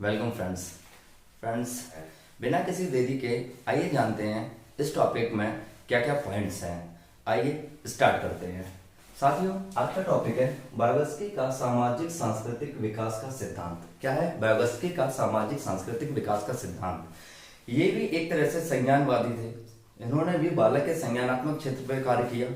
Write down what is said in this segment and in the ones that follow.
Welcome friends बिना किसी देरी के आइए जानते हैं इस टॉपिक में क्या क्या पॉइंट्स हैं। आइए स्टार्ट करते हैं। साथियों, आज का टॉपिक है बायोगस्की का सामाजिक सांस्कृतिक विकास का सिद्धांत। क्या है बायोगस्की का सामाजिक सांस्कृतिक विकास का सिद्धांत? ये भी एक तरह से संज्ञानवादी थे। इन्होंने भी बालक के संज्ञानात्मक क्षेत्र पर कार्य किया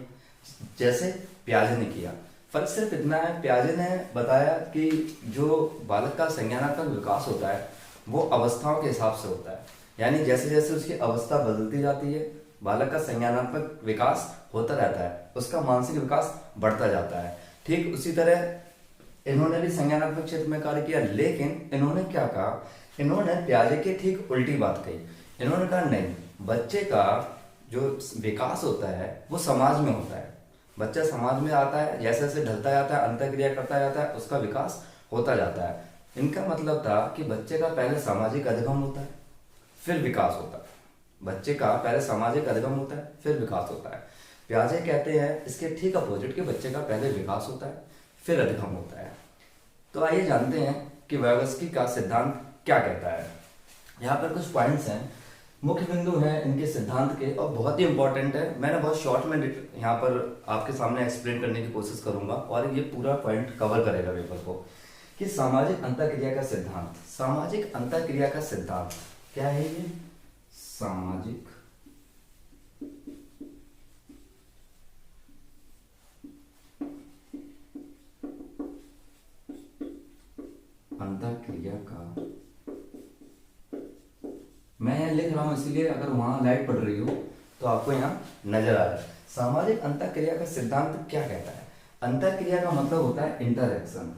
जैसे पियाजे ने किया। फर्क सिर्फ इतना है, पियाजे ने बताया कि जो बालक का संज्ञानात्मक विकास होता है वो अवस्थाओं के हिसाब से होता है, यानी जैसे जैसे उसकी अवस्था बदलती जाती है बालक का संज्ञानात्मक विकास होता रहता है, उसका मानसिक विकास बढ़ता जाता है। ठीक उसी तरह इन्होंने भी संज्ञानात्मक क्षेत्र में कार्य किया, लेकिन इन्होंने क्या कहा, इन्होंने पियाजे की ठीक उल्टी बात कही। इन्होंने कहा नहीं, बच्चे का जो विकास होता है वो समाज में होता है। बच्चा समाज में आता है, जैसे जैसे ढलता जाता है, अंतःक्रिया करता जाता है, उसका विकास होता जाता है। इनका मतलब था कि बच्चे का पहले सामाजिक अधिगम होता है फिर विकास होता है। बच्चे का पहले सामाजिक अधिगम होता है फिर विकास होता है। पियाजे कहते हैं इसके ठीक अपोजिट कि बच्चे का पहले विकास होता है फिर अधिगम होता है। तो आइए जानते हैं कि वाइगोत्स्की का सिद्धांत क्या कहता है। यहाँ पर कुछ पॉइंट्स हैं, मुख्य बिंदु हैं इनके सिद्धांत के और बहुत ही इंपॉर्टेंट है। मैंने बहुत शॉर्ट में यहाँ पर आपके सामने एक्सप्लेन करने की कोशिश करूंगा और ये पूरा पॉइंट कवर करेगा पेपर को कि सामाजिक अंतःक्रिया का सिद्धांत। सामाजिक अंतःक्रिया का सिद्धांत क्या है? ये सामाजिक अंतःक्रिया का, मैं यहाँ लिख रहा हूं इसलिए अगर वहां लाइट पड़ रही हो तो आपको यहाँ नजर आ रहा है। सामाजिक अंतःक्रिया का सिद्धांत क्या कहता है? अंतःक्रिया का मतलब होता है इंटरएक्शन।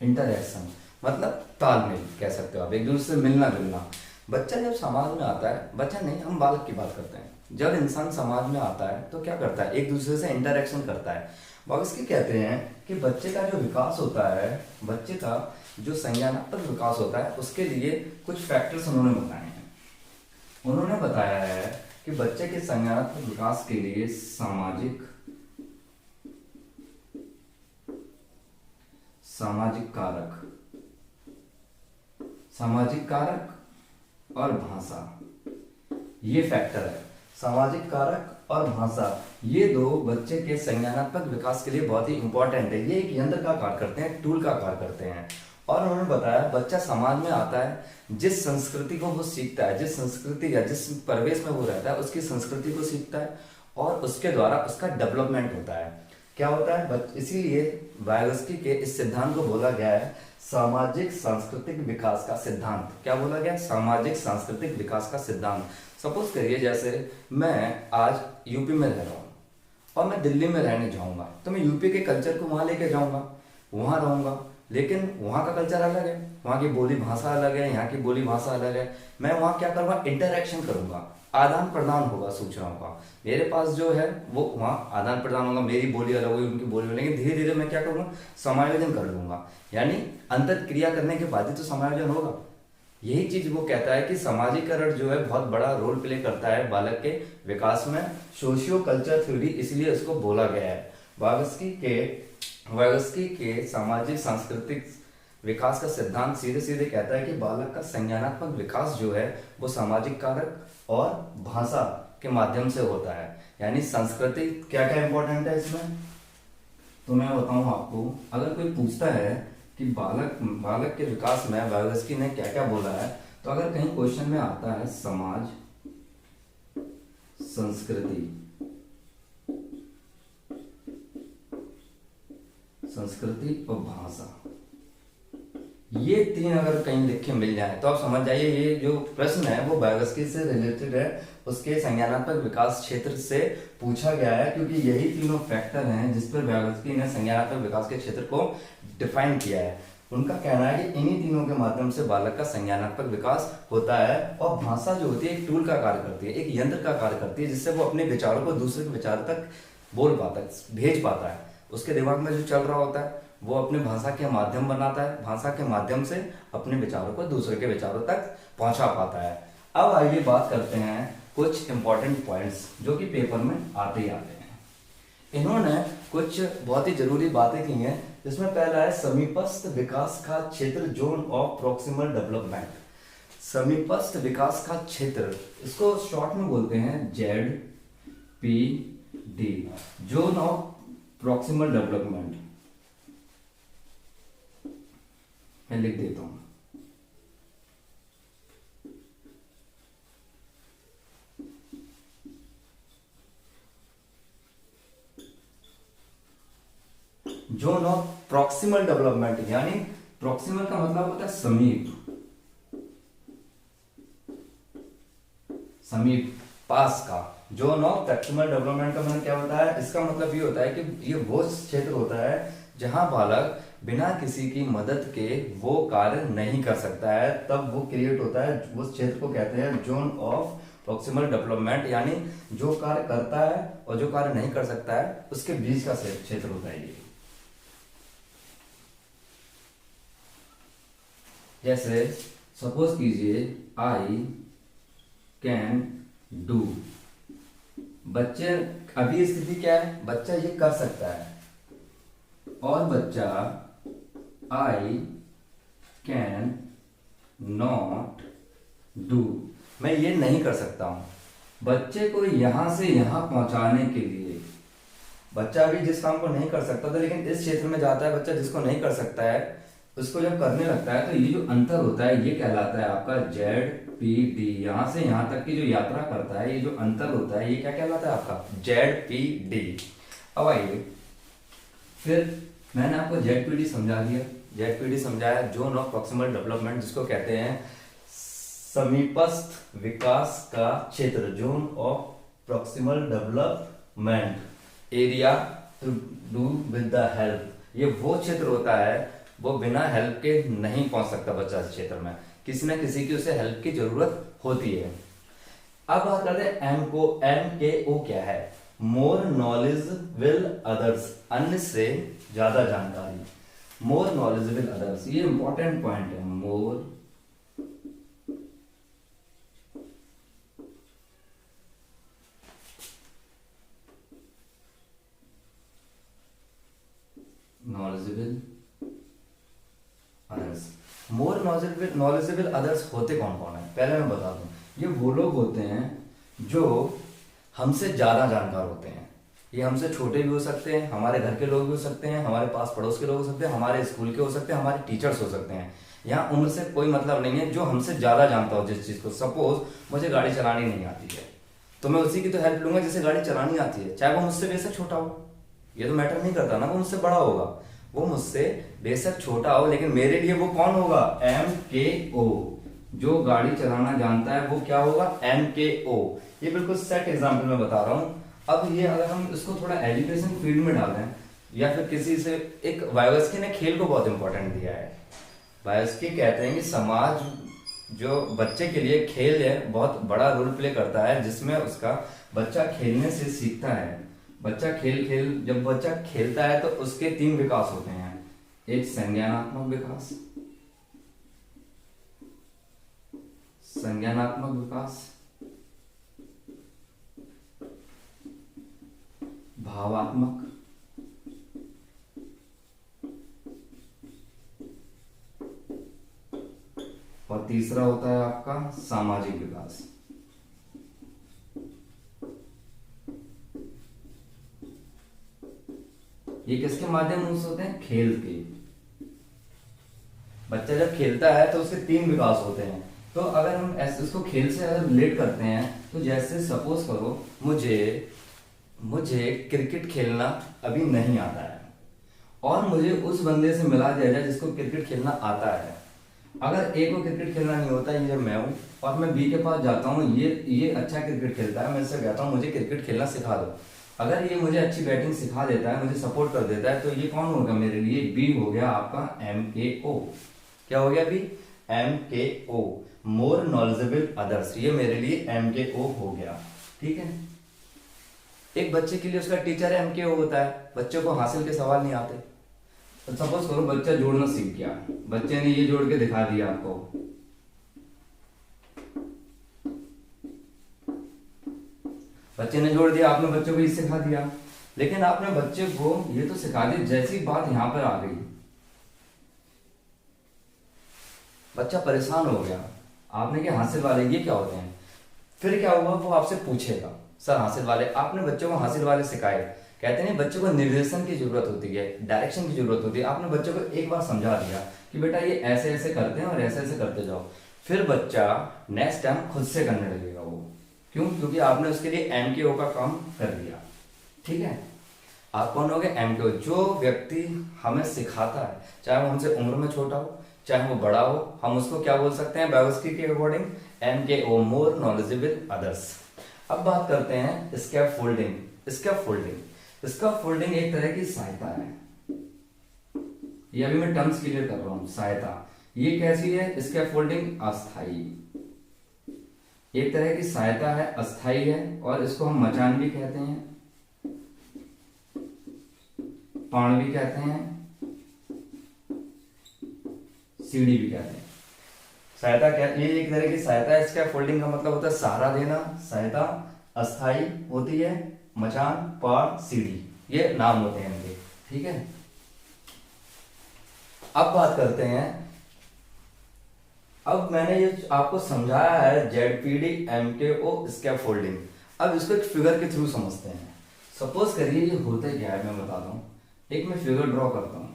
इंटरएक्शन मतलब तालमेल कह सकते हो आप, एक दूसरे से मिलना जुलना। बच्चा जब समाज में आता है, बच्चा नहीं हम बालक की बात करते हैं, जब इंसान समाज में आता है तो क्या करता है, एक दूसरे से इंटरएक्शन करता है। वाइगोत्स्की कहते हैं कि बच्चे का जो विकास होता है, बच्चे का जो संज्ञानात्मक विकास होता है उसके लिए कुछ फैक्टर्स उन्होंने बताए हैं। उन्होंने बताया है कि बच्चे के संज्ञानात्मक विकास के लिए सामाजिक कारक और भाषा, ये फैक्टर है। सामाजिक कारक और भाषा, ये दो बच्चे के संज्ञानात्मक विकास के लिए बहुत ही इंपॉर्टेंट है। ये एक यंत्र का कार्य करते हैं, टूल का कार्य करते हैं। और उन्होंने बताया बच्चा समाज में आता है, जिस संस्कृति को वो सीखता है, जिस संस्कृति या जिस परिवेश में वो रहता है उसकी संस्कृति को सीखता है और उसके द्वारा उसका डेवलपमेंट होता है। क्या होता है? इसीलिए वाइगोत्स्की के इस सिद्धांत को बोला गया है सामाजिक सांस्कृतिक विकास का सिद्धांत। क्या बोला गया? सामाजिक सांस्कृतिक विकास का सिद्धांत। सपोज करिए जैसे मैं आज यूपी में रह रहा हूँ और मैं दिल्ली में रहने जाऊंगा, तो मैं यूपी के कल्चर को वहां लेके जाऊंगा, वहां रहूंगा, लेकिन वहां का कल्चर अलग है, वहां की बोली भाषा अलग है, यहाँ की बोली भाषा अलग है। मैं वहां क्या करूंगा? इंटरेक्शन करूंगा, आदान प्रदान होगा सूचनाओं का। मेरे पास जो है वो वहाँ आदान प्रदान होगा, मेरी बोली अलग होगी, उनकी बोली अलग, लेकिन धीरे धीरे मैं क्या करूँगा? समायोजन कर लूंगा। यानी अंतर क्रिया करने के बाद ही तो समायोजन होगा। यही चीज वो कहता है कि सामाजिकरण जो है बहुत बड़ा रोल प्ले करता है बालक के विकास में। सोशियो कल्चर थ्योरी इसलिए उसको बोला गया है। वाइगोत्स्की के सामाजिक सांस्कृतिक विकास का सिद्धांत सीधे सीधे कहता है कि बालक का संज्ञानात्मक विकास जो है वो सामाजिक कारक और भाषा के माध्यम से होता है। यानी संस्कृति क्या क्या इंपॉर्टेंट है इसमें, तो मैं बताऊं आपको। अगर कोई पूछता है कि बालक के विकास में वाइगोत्स्की ने क्या क्या बोला है, तो अगर कहीं क्वेश्चन में आता है समाज, संस्कृति और भाषा, ये तीन अगर कहीं लिख के मिल जाए तो आप समझ जाइए ये जो प्रश्न है वो वाइगोत्स्की से रिलेटेड है, उसके संज्ञानात्मक विकास क्षेत्र से पूछा गया है, क्योंकि यही तीनों फैक्टर हैं जिस पर वाइगोत्स्की ने संज्ञानात्मक विकास के क्षेत्र को डिफाइन किया है। उनका कहना है कि इन्हीं तीनों के माध्यम से बालक का संज्ञानात्मक विकास होता है। और भाषा जो होती है एक टूल का कार्य करती है, एक यंत्र का कार्य करती है, जिससे वो अपने विचारों को दूसरे के विचार तक बोल पाता है, भेज पाता है। उसके दिमाग में जो चल रहा होता है वो अपने भाषा के माध्यम बनाता है, भाषा के माध्यम से अपने विचारों को दूसरे के विचारों तक पहुंचा पाता है। अब आइए बात करते हैं कुछ इंपॉर्टेंट पॉइंट्स जो कि पेपर में आते ही आते हैं। इन्होंने कुछ बहुत ही जरूरी बातें की हैं, जिसमें पहला है समीपस्थ विकास का क्षेत्र, जोन ऑफ प्रॉक्सिमल डेवलपमेंट। समीपस्थ विकास का क्षेत्र, इसको शॉर्ट में बोलते हैं ZPD, zone of proximal development. मैं लिख देता हूं। जोन ऑफ प्रॉक्सिमल डेवलपमेंट, यानी प्रॉक्सिमल का मतलब होता है समीप, समीप पास का। जोन ऑफ प्रॉक्सिमल डेवलपमेंट का मतलब क्या होता है, इसका मतलब ये होता है कि ये वो क्षेत्र होता है जहां बालक बिना किसी की मदद के वो कार्य नहीं कर सकता है, तब वो क्रिएट होता है, उस क्षेत्र को कहते हैं जोन ऑफ प्रॉक्सिमल डेवलपमेंट। यानी जो कार्य करता है और जो कार्य नहीं कर सकता है उसके बीच का क्षेत्र होता है ये। जैसे सपोज कीजिए आई कैन डू, बच्चे, अभी स्थिति क्या है, बच्चा ये कर सकता है, और बच्चा आई कैन नॉट डू, मैं ये नहीं कर सकता हूं। बच्चे को यहां से यहां पहुंचाने के लिए, बच्चा भी जिस काम को नहीं कर सकता था लेकिन इस क्षेत्र में जाता है, बच्चा जिसको नहीं कर सकता है उसको जब करने लगता है, तो ये जो अंतर होता है ये कहलाता है आपका ZPD। यहां से यहां तक की जो यात्रा करता है, ये जो अंतर होता है ये क्या कहलाता है आपका ZPD। अब आइए, फिर मैंने आपको ZPD समझा दिया, ZPD समझाया, जोन ऑफ प्रॉक्सिमल डेवलपमेंट, जिसको कहते हैं समीपस्थ विकास का क्षेत्र, zone of proximal development area to do with the help. ये वो क्षेत्र होता है वो बिना हेल्प के नहीं पहुंच सकता बच्चा इस क्षेत्र में, किसी न किसी की उसे हेल्प की जरूरत होती है। अब बात करते हैं MKO क्या है, मोर नॉलेज विल अदर्स, अन्य से ज्यादा जानकारी, मोर नॉलेज विल अदर्स, ये इंपॉर्टेंट पॉइंट है। मोर नॉलेजेबल अदर्स, मोर नॉलेजेबल अदर्स होते कौन कौन है, पहले मैं बता दूं, ये वो लोग होते हैं जो हमसे ज्यादा जानकार होते हैं। ये हमसे छोटे भी हो सकते हैं, हमारे घर के लोग भी हो सकते हैं, हमारे पास पड़ोस के लोग हो सकते हैं, हमारे स्कूल के हो सकते हैं, हमारे टीचर्स हो सकते हैं। यहाँ उम्र से कोई मतलब नहीं है, जो हमसे ज्यादा जानता हो जिस चीज को। सपोज मुझे गाड़ी चलानी नहीं आती है, तो मैं उसी की तो हेल्प लूंगा जिसे गाड़ी चलानी आती है, चाहे वो मुझसे बेशक छोटा हो, ये तो मैटर नहीं करता ना, वो मुझसे बड़ा होगा, वो मुझसे बेशक छोटा हो, लेकिन मेरे लिए वो कौन होगा, MKO। जो गाड़ी चलाना जानता है वो क्या होगा, MKO। ये बिल्कुल सेट एग्जाम्पल में बता रहा हूं। अब ये अगर हम इसको थोड़ा एजुकेशन फील्ड में डालें, या फिर किसी से, एक वायोस्की ने खेल को बहुत इंपॉर्टेंट दिया है। वायोस्की कहते हैं कि समाज जो बच्चे के लिए खेल है बहुत बड़ा रोल प्ले करता है, जिसमें उसका बच्चा खेलने से सीखता है। बच्चा जब बच्चा खेलता है तो उसके 3 विकास होते हैं, एक संज्ञानात्मक विकास, भावात्मक, और तीसरा होता है आपका सामाजिक विकास। ये किसके माध्यम से होते हैं, खेल के। बच्चा जब खेलता है तो उसके 3 विकास होते हैं। तो अगर हम इसको खेल से अगर रिलेट करते हैं, तो जैसे सपोज करो मुझे क्रिकेट खेलना अभी नहीं आता है, और मुझे उस बंदे से मिला दिया जाए जिसको क्रिकेट खेलना आता है। अगर ए को क्रिकेट खेलना नहीं होता, ये मैं हूं, और मैं बी के पास जाता हूं, ये अच्छा क्रिकेट खेलता है, मैं इससे कहता हूं मुझे क्रिकेट खेलना सिखा दो। अगर ये मुझे अच्छी बैटिंग सिखा देता है, मुझे सपोर्ट कर देता है, तो ये कौन होगा मेरे लिए, बी हो गया आपका MKO। क्या हो गया बी, MKO, मोर नॉलेजेबल अदर्स, ये मेरे लिए MKO हो गया। ठीक है, एक बच्चे के लिए उसका टीचर MKO होता है, बच्चे को हासिल के सवाल नहीं आते। तो सपोज करो बच्चा जोड़ना सीख गया, बच्चे ने ये जोड़ के दिखा दिया आपको, बच्चे ने जोड़ दिया, आपने बच्चे को ये सिखा दिया। लेकिन आपने बच्चे को ये तो सिखा दी, जैसी बात यहां पर आ गई बच्चा परेशान हो गया। आपने क्या हासिल वाले ये क्या होते हैं, फिर क्या हुआ, वो आपसे पूछेगा सर हासिल वाले, आपने बच्चों को हासिल वाले सिखाए। कहते नहीं बच्चों को निर्देशन की जरूरत होती है, डायरेक्शन की जरूरत होती है। आपने बच्चों को एक बार समझा दिया कि बेटा ये ऐसे ऐसे करते हैं और ऐसे ऐसे करते जाओ, फिर बच्चा नेक्स्ट टाइम खुद से करने लगेगा वो। क्यों? क्योंकि आपने उसके लिए MKO का काम कर दिया। ठीक है, आप कौन हो गए? MKO। जो व्यक्ति हमें सिखाता है, चाहे वो हमसे उम्र में छोटा हो चाहे वो बड़ा हो, हम उसको क्या बोल सकते हैं बायोस्की के according? MKO, more knowledgeable others. अब बात करते हैं स्कैफोल्डिंग। स्कैफोल्डिंग एक तरह की सहायता है, ये अभी मैं टर्म्स क्लियर कर रहा हूं। सहायता ये कैसी है? स्कैफोल्डिंग अस्थाई, एक तरह की सहायता है, अस्थाई है, और इसको हम मचान भी कहते हैं, पाण भी कहते हैं, सीढ़ी भी कहते हैं। सहायता क्या? ये एक तरह की सहायता है। स्कैफोल्डिंग का मतलब होता है सहारा देना। सहायता अस्थाई होती है, मचान, पाड़, सीढ़ी, ये नाम होते हैं इनके। ठीक है, अब बात करते हैं, अब मैंने ये आपको समझाया है ZPD, MKO, स्कैफोल्डिंग। अब इसको एक फिगर के थ्रू समझते हैं। सपोज करिए ये होता क्या है, मैं बताता हूं। एक मैं फिगर ड्रॉ करता हूं,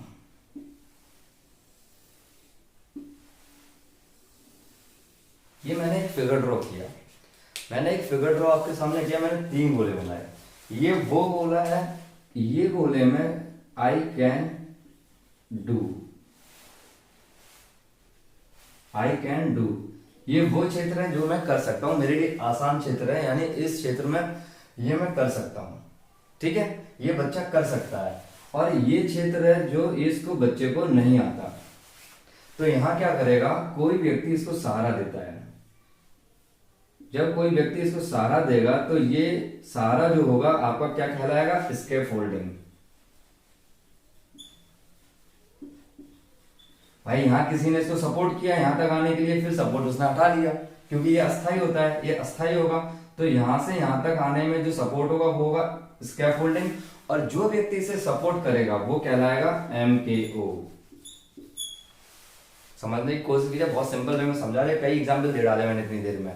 ये मैंने एक फिगर ड्रॉ किया, मैंने एक फिगर ड्रॉ आपके सामने किया, मैंने 3 गोले बनाए। ये वो गोला है, ये गोले में आई कैन डू, ये वो क्षेत्र है जो मैं कर सकता हूं, मेरे लिए आसान क्षेत्र है, यानी इस क्षेत्र में ये मैं कर सकता हूं। ठीक है, ये बच्चा कर सकता है। और ये क्षेत्र है जो इसको बच्चे को नहीं आता, तो यहां क्या करेगा, कोई व्यक्ति इसको सहारा देता है। जब कोई व्यक्ति इसको सहारा देगा तो ये सहारा जो होगा आपका क्या कहलाएगा? स्कैफोल्डिंग। भाई यहां किसी ने इसको सपोर्ट किया यहां तक आने के लिए, फिर सपोर्ट उसने हटा लिया, क्योंकि ये अस्थाई होता है, ये अस्थाई होगा, तो यहां से यहां तक आने में जो सपोर्ट होगा वो होगा स्कैफोल्डिंग, और जो व्यक्ति इसे सपोर्ट करेगा वो कहलाएगा MKO। समझने की कोशिश कीजिए, बहुत सिंपल वे में समझा रहे, कई एग्जाम्पल दे डाले मैंने इतनी देर में।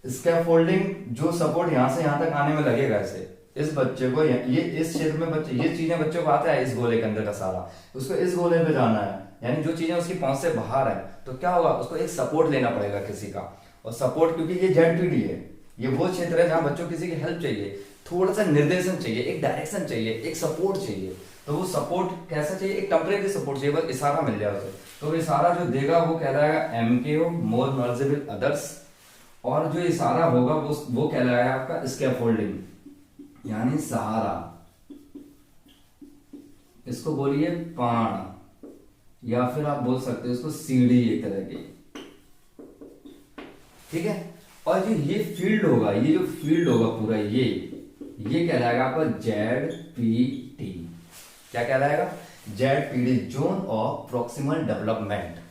स्कैफोल्डिंग जो सपोर्ट यहां से यहां तक आने में लगेगा, इसे इस बच्चे को ये इस क्षेत्र में बच्चे ये चीजें बच्चों को आता है, इस गोले के अंदर का सारा उसको इस गोले पे जाना है, यानी जो चीजें उसकी पहुंच से बाहर है, तो क्या होगा, उसको एक सपोर्ट लेना पड़ेगा किसी का। और सपोर्ट, क्योंकि ये ZPD है, ये वो क्षेत्र है जहां बच्चों किसी की हेल्प चाहिए, थोड़ा सा निर्देशन चाहिए, एक डायरेक्शन चाहिए, एक सपोर्ट चाहिए। तो वो सपोर्ट कैसा चाहिए? एक टेम्परेरी सपोर्ट चाहिए, बस इशारा मिल जाए उसे, तो इशारा जो देगा वो कहलाएगा MKO, मोर नॉलेजेबल अदर्स, और जो इशारा होगा वो कहलाएगा आपका स्कैफोल्डिंग, यानी सहारा। इसको बोलिए पाण, या फिर आप बोल सकते हो इसको सीढ़ी, एक तरह की। ठीक है, और जो ये फील्ड होगा, ये जो फील्ड होगा पूरा, ये कहलाएगा आपका ZPD। क्या कहलाएगा? ZPD, zone of proximal development.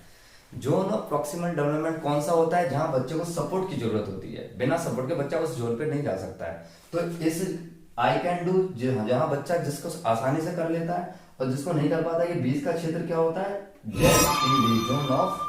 Zone of proximal development कौन सा होता है? जहां बच्चे को सपोर्ट की जरूरत होती है, बिना सपोर्ट के बच्चा उस जोन पे नहीं जा सकता है। तो इस आई कैन डू, जहां बच्चा जिसको आसानी से कर लेता है और जिसको नहीं कर पाता, ये बीच का क्षेत्र क्या होता है? ZPD, zone of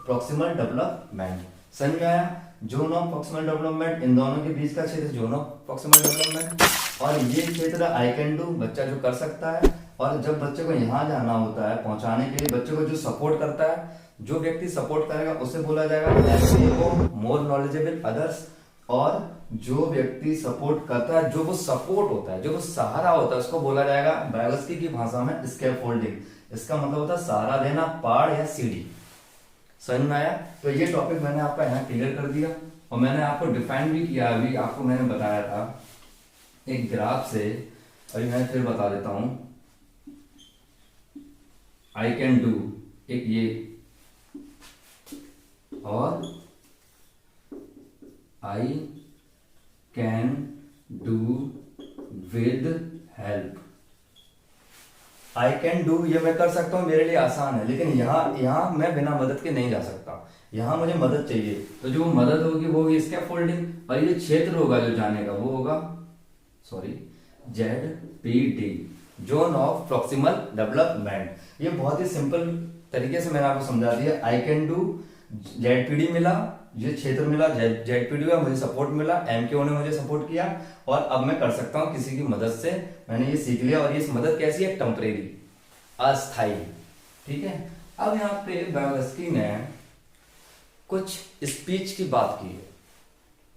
proximal development. समझ में आया? जोन ऑफ प्रॉक्सिमल डेवलपमेंट, इन दोनों के बीच का क्षेत्र जोन ऑफ प्रॉक्सिमल डेवलपमेंट, और ये क्षेत्र आई कैन डू, बच्चा जो कर सकता है। और जब बच्चे को यहां जाना होता है पहुंचाने के लिए, बच्चे को जो सपोर्ट करता है, जो व्यक्ति सपोर्ट करेगा उसे बोला जाएगा MKO, मोर नॉलेजेबल अदर्स। और जो व्यक्ति सपोर्ट करता है, जो वो सपोर्ट होता है, जो वो सहारा होता है, उसको बोला जाएगा बायोलॉजी की भाषा में स्कैफोल्डिंग। इसका मतलब होता है सहारा देना, पाड़ या सीढ़ी। समझ में आया? तो ये टॉपिक मैंने आपका यहाँ क्लियर कर दिया, और मैंने आपको डिफाइन भी किया, अभी आपको मैंने बताया था एक ग्राफ से, अभी मैं फिर बता देता हूं। आई कैन डू एक ये, और I can do with help. I can do ये मैं कर सकता हूं, मेरे लिए आसान है, लेकिन यहां मैं बिना मदद के नहीं जा सकता, यहां मुझे मदद चाहिए। तो जो मदद होगी वो होगी स्कैफोल्डिंग, और ये क्षेत्र होगा जो जाने का वो होगा, sorry, ZPD, zone of proximal development. ये बहुत ही सिंपल तरीके से मैंने आपको समझा दिया। आई कैन डू, ZPD मिला, ये क्षेत्र मिला, ZPD का मुझे सपोर्ट मिला, MKO ने मुझे सपोर्ट किया, और अब मैं कर सकता हूं किसी की मदद से। मैंने ये सीख लिया, और ये मदद कैसी है? टेम्परेरी, अस्थाई। ठीक है। अब यहाँ पे Vygotsky ने कुछ स्पीच की बात की है।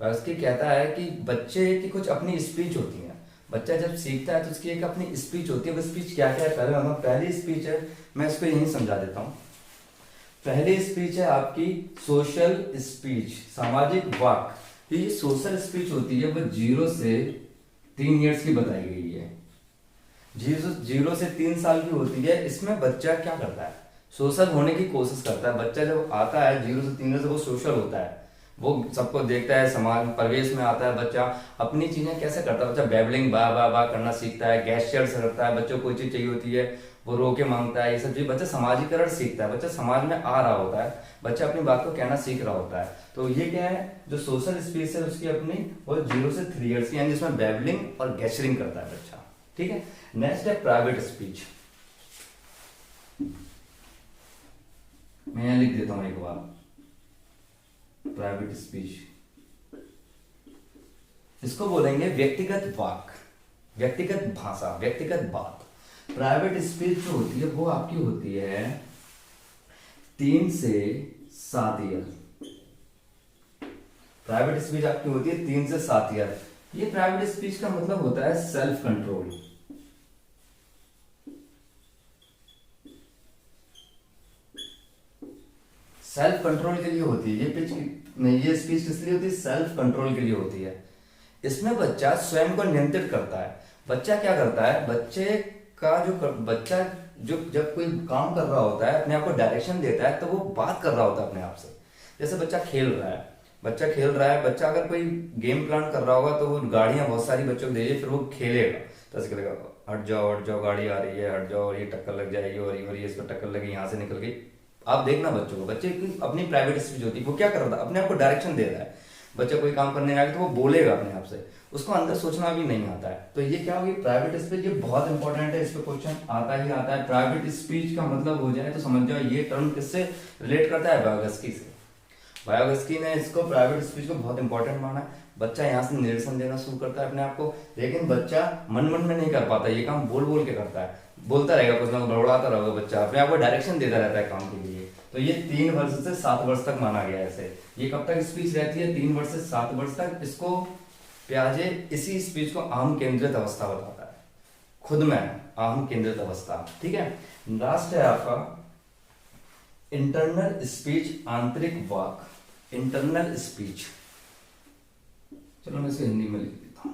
Vygotsky कहता है कि बच्चे की कुछ अपनी स्पीच होती है। बच्चा जब सीखता है तो उसकी एक अपनी स्पीच होती है। वो स्पीच क्या क्या है? पहली स्पीच है, मैं इसको यहीं समझा देता हूँ। पहली स्पीच है आपकी सोशल स्पीच, सामाजिक वाक। ये सोशल स्पीच होती है, वो 0 से 3 ईयर्स की बताई गई है। 0 से 3 साल की होती है। इसमें बच्चा क्या करता है? सोशल होने की कोशिश करता है। बच्चा जब आता है 0 से 3 ईयर से, वो सोशल होता है, वो सबको देखता है, समाज परिवेश में आता है। बच्चा अपनी चीजें कैसे करता है? बच्चा बैबलिंग बा बा बा करना सीखता है, गैस्चर्स करता है। बच्चों को कोई चीज चाहिए होती है, वो रो के मांगता है। ये सब चीज बच्चा समाजीकरण सीखता है। बच्चा समाज में आ रहा होता है, बच्चा अपनी बात को कहना सीख रहा होता है। तो ये क्या है? जो सोशल स्पीच है उसकी अपनी, वो 0 से 3 ईयर्स की, यानी जिसमें बैबलिंग और गैस्चरिंग करता है बच्चा। ठीक है। नेक्स्ट है प्राइवेट स्पीच। मैं यहां लिख देता हूं एक बार, प्राइवेट स्पीच। इसको बोलेंगे व्यक्तिगत वाक, व्यक्तिगत भाषा, व्यक्तिगत बात। प्राइवेट स्पीच जो होती है वो आपकी होती है 3 से 7 ईयर। प्राइवेट स्पीच आपकी होती है 3 से 7 ईयर। ये प्राइवेट स्पीच का मतलब होता है सेल्फ कंट्रोल। सेल्फ कंट्रोल के लिए होती है ये स्पीच किस लिए होती है? सेल्फ कंट्रोल के लिए होती है। इसमें बच्चा स्वयं को नियंत्रित करता है। बच्चा क्या करता है? बच्चा जो जब कोई काम कर रहा होता है, अपने आप को डायरेक्शन देता है, तो वो बात कर रहा होता है अपने आप से। जैसे बच्चा खेल रहा है, बच्चा अगर कोई गेम प्लान कर रहा होगा, तो वो गाड़ियां बहुत सारी बच्चों को दे, फिर वो खेलेगा। तो ऐसे करेगा, हट जाओ गाड़ी आ रही है, हट जाओ, और ये टक्कर लग जाएगी, और ये इसको टक्कर लगी, यहाँ से निकल गई। आप देखना बच्चों को, बच्चे की अपनी प्राइवेट स्पीच होती है। वो क्या कर रहा था? अपने आप को डायरेक्शन दे रहा है। बच्चा कोई काम करने आएगा तो वो बोलेगा अपने आप से, उसको अंदर सोचना भी नहीं आता है। तो ये क्या होगी? Private speech. ये बहुत इंपॉर्टेंट है, इस पे क्वेश्चन आता ही आता है। प्राइवेट स्पीच का मतलब हो जाए तो समझ जाओ ये टर्म किससे रिलेट करता है? Vygotsky से। Vygotsky ने इसको प्राइवेट स्पीच को बहुत इंपॉर्टेंट माना है। बच्चा यहाँ से निर्देशन देना शुरू करता है अपने आप को, लेकिन बच्चा मन में नहीं कर पाता, ये काम बोल बोल के करता है। बोलता रहेगा, कुछ ना कुछ बड़बड़ाता रहेगा, बच्चा अपने आप को डायरेक्शन देता रहता है काम के लिए। तो ये 3 वर्ष से 7 वर्ष तक माना गया है इसे। ये कब तक स्पीच रहती है? 3 वर्ष से 7 वर्ष तक। इसको प्याजे इसी स्पीच को अहम केंद्रित अवस्था बताता है, खुद में अहम केंद्रित अवस्था। ठीक है। लास्ट है आपका इंटरनल स्पीच, आंतरिक वाक। इंटरनल स्पीच, चलो मैं इसे हिंदी में लिख देता हूं।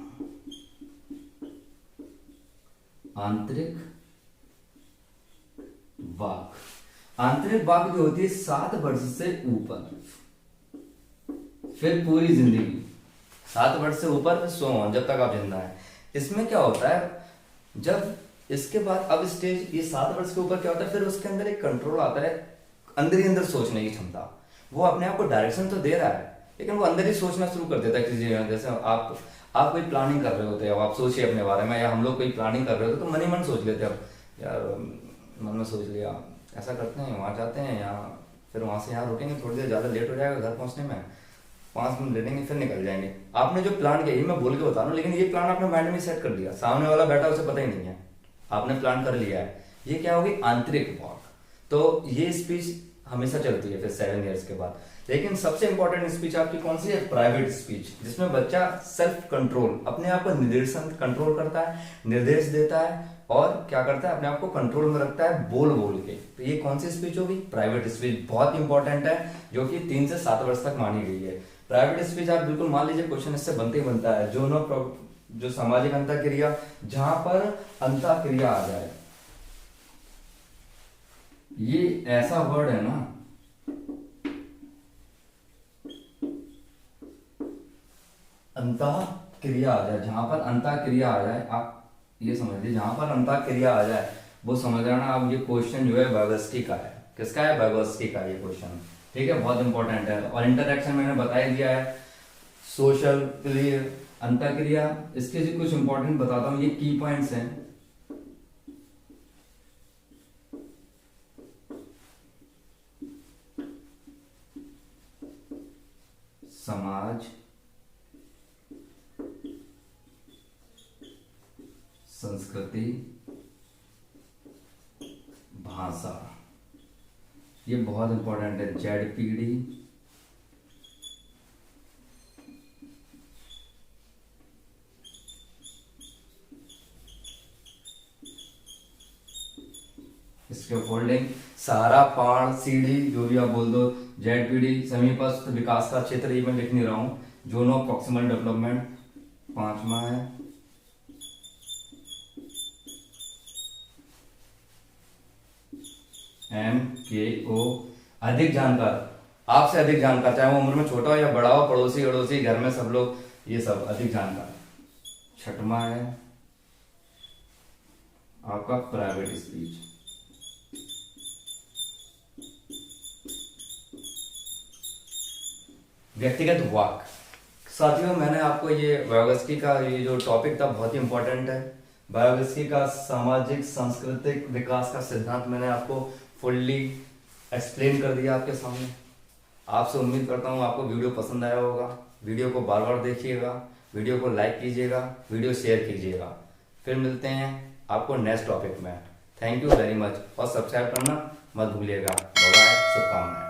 आंतरिक वाक। आंतरिक वाक जो होती है 7 वर्ष से ऊपर, फिर पूरी जिंदगी। 7 वर्ष से ऊपर फिर सो जब तक आप जिंदा है। इसमें क्या होता है? जब इसके बाद अब स्टेज, ये 7 वर्ष के ऊपर क्या होता है? फिर उसके अंदर एक कंट्रोल आता है, अंदर ही अंदर सोचने की क्षमता। वो अपने आप को डायरेक्शन तो दे रहा है, लेकिन वो अंदर ही सोचना शुरू कर देता है किसी जगह। जैसे आप कोई प्लानिंग कर रहे होते हो, आप सोचिए अपने बारे में, या हम लोग कोई प्लानिंग कर रहे होते तो मन ही मन सोच लेते हैं। अब यार मन में सोच लिया, ऐसा करते हैं, वहाँ जाते हैं, यहाँ फिर वहाँ से यहाँ रुकेंगे, थोड़ी देर ज़्यादा लेट हो जाएगा घर पहुँचने में, 5 मिनट लेटेंगे, फिर निकल जाएंगे। आपने जो प्लान किया, ये मैं बोल के बता रहा हूँ, लेकिन ये प्लान आपने माइंड में सेट कर लिया, सामने वाला बैठा उसे पता ही नहीं है, आपने प्लान कर लिया है। ये क्या होगी? आंतरिक वॉक। तो ये स्पीच हमेशा चलती है फिर 7 ईयर्स के बाद। लेकिन सबसे इंपॉर्टेंट स्पीच आपकी कौन सी है? प्राइवेट स्पीच, जिसमें बच्चा सेल्फ कंट्रोल, अपने आप को निर्देशन कंट्रोल करता है, निर्देश देता है, और क्या करता है? अपने आप को कंट्रोल में रखता है बोल बोल के। तो ये कौन सी स्पीच होगी? Private speech. बहुत इंपॉर्टेंट है, जो कि 3 से 7 वर्ष तक मानी गई है। प्राइवेट स्पीच आप बिल्कुल मान लीजिए, क्वेश्चन इससे बनते ही बनता है। जो सामाजिक अंतःक्रिया, जहां पर अंतःक्रिया आ जाए, ये ऐसा वर्ड है ना, अंतःक्रिया आ जाए, जहां पर अंतःक्रिया आ जाए, आप ये समझ लीजिए, जहां पर अंतःक्रिया आ जाए वो समझ लेना आप, ये क्वेश्चन जो है Vygotsky का है। किसका है? Vygotsky का ये क्वेश्चन। ठीक है, बहुत इंपॉर्टेंट है। और इंटरएक्शन मैंने बता ही दिया है, सोशल के लिए अंतःक्रिया, इसके जो कुछ इंपॉर्टेंट बताता हूं, ये की पॉइंट्स हैं। समाज, संस्कृति, भाषा, ये बहुत इंपॉर्टेंट है। जेडपीडी, इसके फोल्डिंग सारा पाण सीढ़ी, जो भी आप बोल दो। जेडपीडी समीपस्थ विकास का क्षेत्र, ये मैं लिख नहीं रहा हूं। जोन ऑफ प्रॉक्सिमल डेवलपमेंट 5वां है। MKO, अधिक जानकार, आपसे अधिक जानकार, चाहे वो उम्र में छोटा हो या बड़ा हो, पड़ोसी अड़ोसी घर में सब लोग, ये सब अधिक जानकार। 6वां है आपका प्राइवेट स्पीच। व्यक्तिगत वाक। साथियों, मैंने आपको ये वायोगस्की का ये जो टॉपिक था बहुत ही इंपॉर्टेंट है। वायोगस्की का सामाजिक सांस्कृतिक विकास का सिद्धांत मैंने आपको फुल्ली एक्सप्लेन कर दिया आपके सामने। आपसे उम्मीद करता हूँ आपको वीडियो पसंद आया होगा। वीडियो को बार बार देखिएगा, वीडियो को लाइक कीजिएगा, वीडियो शेयर कीजिएगा। फिर मिलते हैं आपको नेक्स्ट टॉपिक में। थैंक यू वेरी मच, और सब्सक्राइब करना मत भूलिएगा। बाय बाय, शुभकामनाएं।